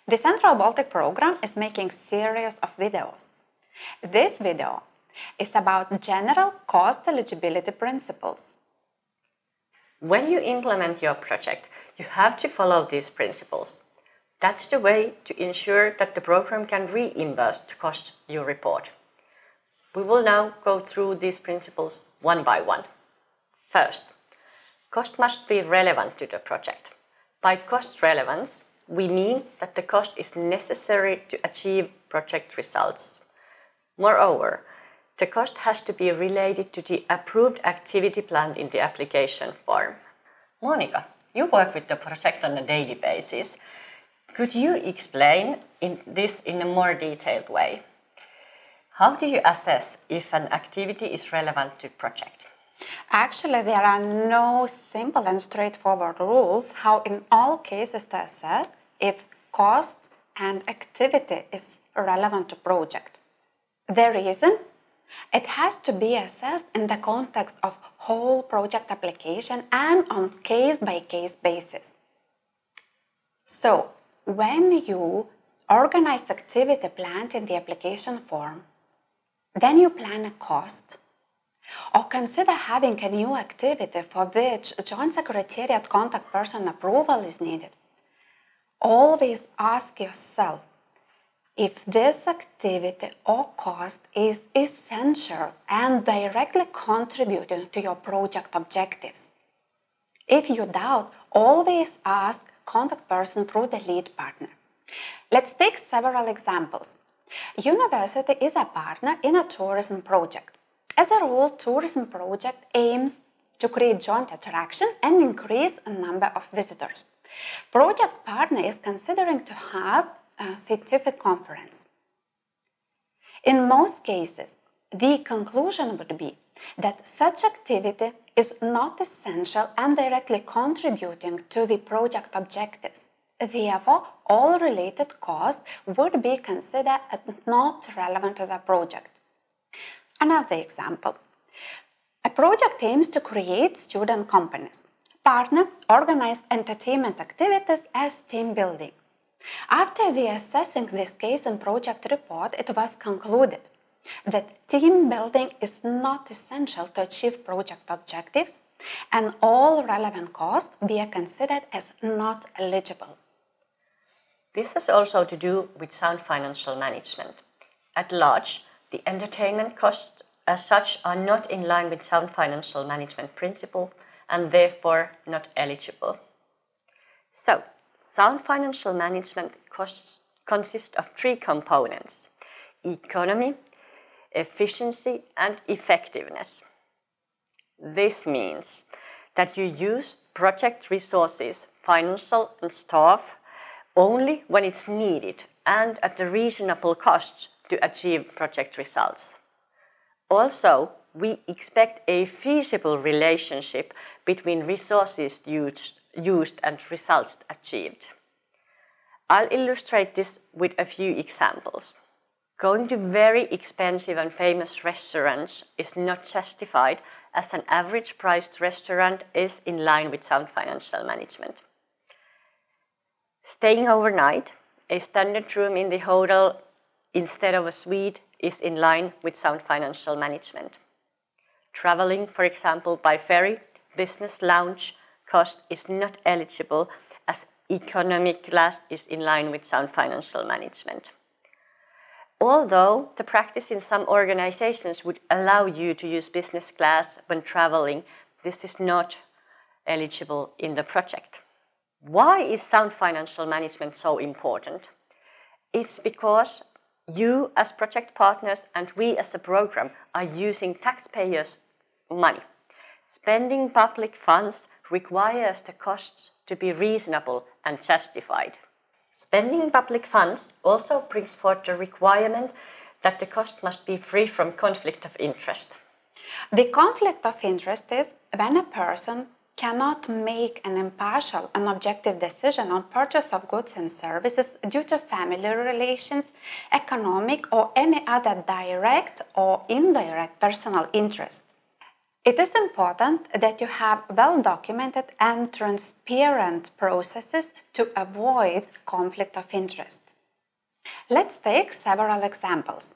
The Central Baltic program is making series of videos. This video is about general cost eligibility principles. When you implement your project, you have to follow these principles. That's the way to ensure that the program can reimburse the cost you report. We will now go through these principles one by one. First, cost must be relevant to the project. By cost relevance, we mean that the cost is necessary to achieve project results. Moreover, the cost has to be related to the approved activity plan in the application form. Monika, you work with the project on a daily basis. Could you explain this in a more detailed way? How do you assess if an activity is relevant to the project? Actually, there are no simple and straightforward rules how in all cases to assess if cost and activity is relevant to project. The reason? It has to be assessed in the context of whole project application and on case-by-case basis. So, when you organize activity planned in the application form, then you plan a cost, or consider having a new activity for which Joint Secretariat contact person approval is needed. Always ask yourself if this activity or cost is essential and directly contributing to your project objectives. If you doubt, always ask contact person through the lead partner. Let's take several examples. University is a partner in a tourism project. As a rule, tourism project aims to create joint attraction and increase a number of visitors. Project partner is considering to have a scientific conference. In most cases, the conclusion would be that such activity is not essential and directly contributing to the project objectives. Therefore, all related costs would be considered as not relevant to the project. Another example. A project aims to create student companies. Partner organized entertainment activities as team building. After the assessing this case in project report, it was concluded that team building is not essential to achieve project objectives and all relevant costs be considered as not eligible. This has also to do with sound financial management. At large, the entertainment costs as such are not in line with sound financial management principles and therefore not eligible. So, sound financial management costs consist of three components: economy, efficiency, and effectiveness. This means that you use project resources, financial and staff, only when it's needed and at a reasonable cost to achieve project results. Also, we expect a feasible relationship between resources used and results achieved. I'll illustrate this with a few examples. Going to very expensive and famous restaurants is not justified as an average priced restaurant is in line with sound financial management. Staying overnight, a standard room in the hotel instead of a suite is in line with sound financial management. Traveling, for example, by ferry, business lounge cost is not eligible as economic class is in line with sound financial management. Although the practice in some organizations would allow you to use business class when traveling, this is not eligible in the project. Why is sound financial management so important? It's because you as project partners and we as a program are using taxpayers' money. Spending public funds requires the costs to be reasonable and justified. Spending public funds also brings forth the requirement that the cost must be free from conflict of interest. The conflict of interest is when a person cannot make an impartial and objective decision on purchase of goods and services due to family relations, economic or any other direct or indirect personal interest. It is important that you have well-documented and transparent processes to avoid conflict of interest. Let's take several examples.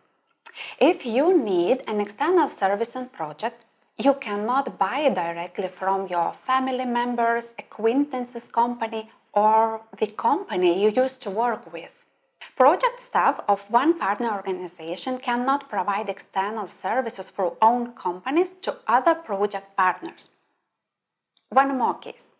If you need an external service and project, you cannot buy it directly from your family members, acquaintances company, or the company you used to work with. Project staff of one partner organization cannot provide external services through own companies to other project partners. One more case.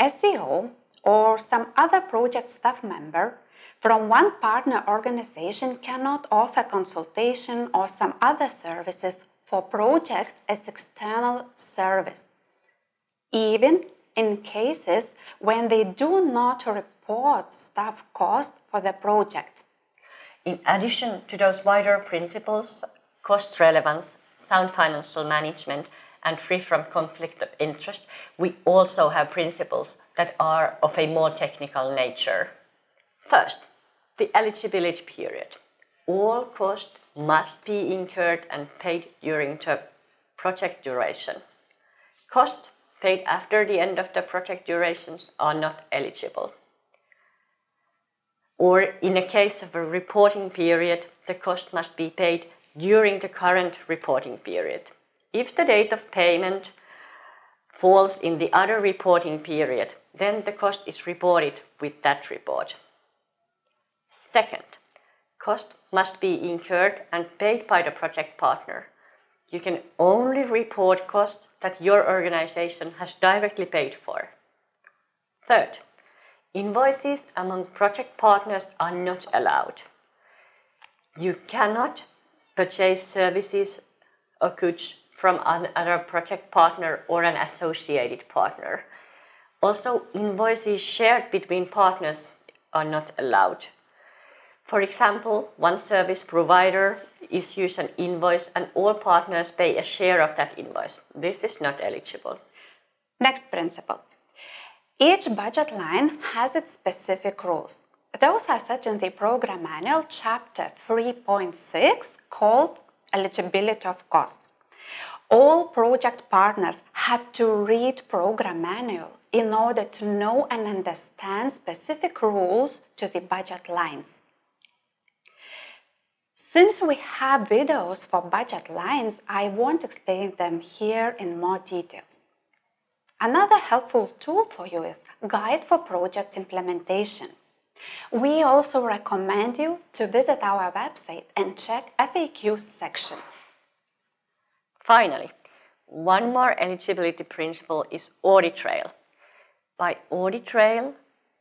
SEO or some other project staff member from one partner organization cannot offer consultation or some other services for project as external service, even in cases when they do not report staff costs for the project. In addition to those wider principles, cost relevance, sound financial management, and free from conflict of interest, we also have principles that are of a more technical nature. First, the eligibility period. All costs must be incurred and paid during the project duration. Costs paid after the end of the project durations are not eligible. Or in a case of a reporting period, the cost must be paid during the current reporting period. If the date of payment falls in the other reporting period, then the cost is reported with that report. Second, cost must be incurred and paid by the project partner. You can only report costs that your organization has directly paid for. Third, invoices among project partners are not allowed. You cannot purchase services or goods from another project partner or an associated partner. Also, invoices shared between partners are not allowed. For example, one service provider issues an invoice and all partners pay a share of that invoice. This is not eligible. Next principle. Each budget line has its specific rules. Those are set in the Program Manual, Chapter 3.6, called Eligibility of Costs. All project partners have to read Program Manual in order to know and understand specific rules to the budget lines. Since we have videos for budget lines, I won't explain them here in more details. Another helpful tool for you is Guide for Project Implementation. We also recommend you to visit our website and check FAQ section. Finally, one more eligibility principle is audit trail. By audit trail,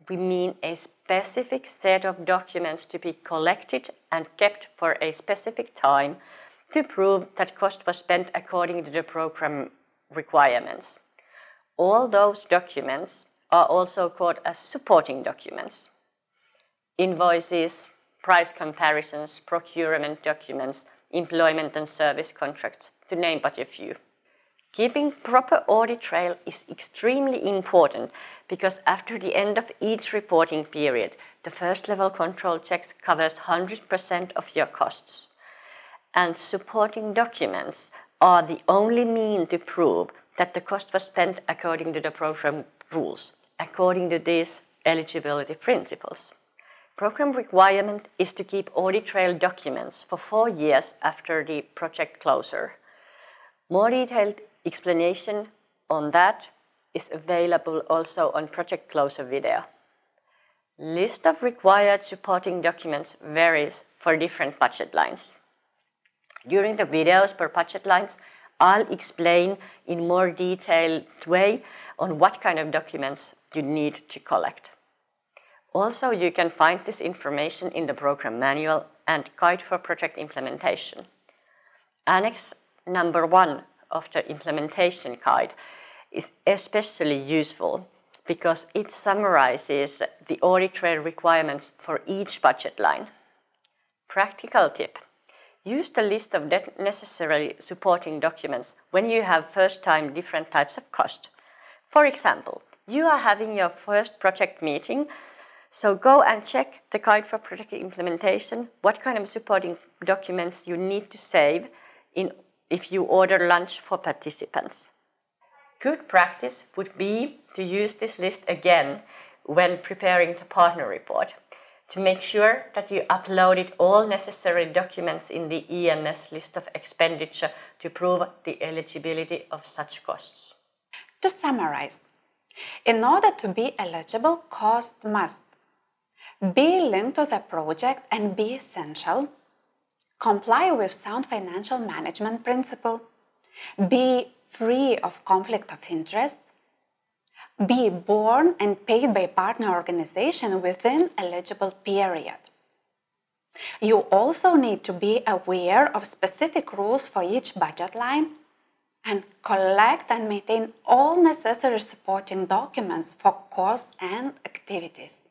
we mean a specific set of documents to be collected and kept for a specific time to prove that cost was spent according to the program requirements. All those documents are also called as supporting documents. Invoices, price comparisons, procurement documents, employment and service contracts, to name but a few. Keeping proper audit trail is extremely important because after the end of each reporting period, the first level control checks covers 100% of your costs. And supporting documents are the only mean to prove that the cost was spent according to the program rules, according to these eligibility principles. Program requirement is to keep audit trail documents for 4 years after the project closure. More detailed explanation on that is available also on Project Closure video. List of required supporting documents varies for different budget lines. During the videos per budget lines, I'll explain in more detailed way on what kind of documents you need to collect. Also, you can find this information in the Program Manual and Guide for Project Implementation. Annex number 1 of the Implementation Guide is especially useful because it summarizes the audit trail requirements for each budget line. Practical tip: use the list of necessary supporting documents when you have first-time different types of cost. For example, you are having your first project meeting, so go and check the Guide for Project Implementation what kind of supporting documents you need to save if you order lunch for participants. Good practice would be to use this list again when preparing the partner report, to make sure that you uploaded all necessary documents in the EMS list of expenditure to prove the eligibility of such costs. To summarize, in order to be eligible, costs must be linked to the project and be essential, comply with sound financial management principle, be free of conflict of interest, be borne and paid by partner organization within eligible period. You also need to be aware of specific rules for each budget line and collect and maintain all necessary supporting documents for costs and activities.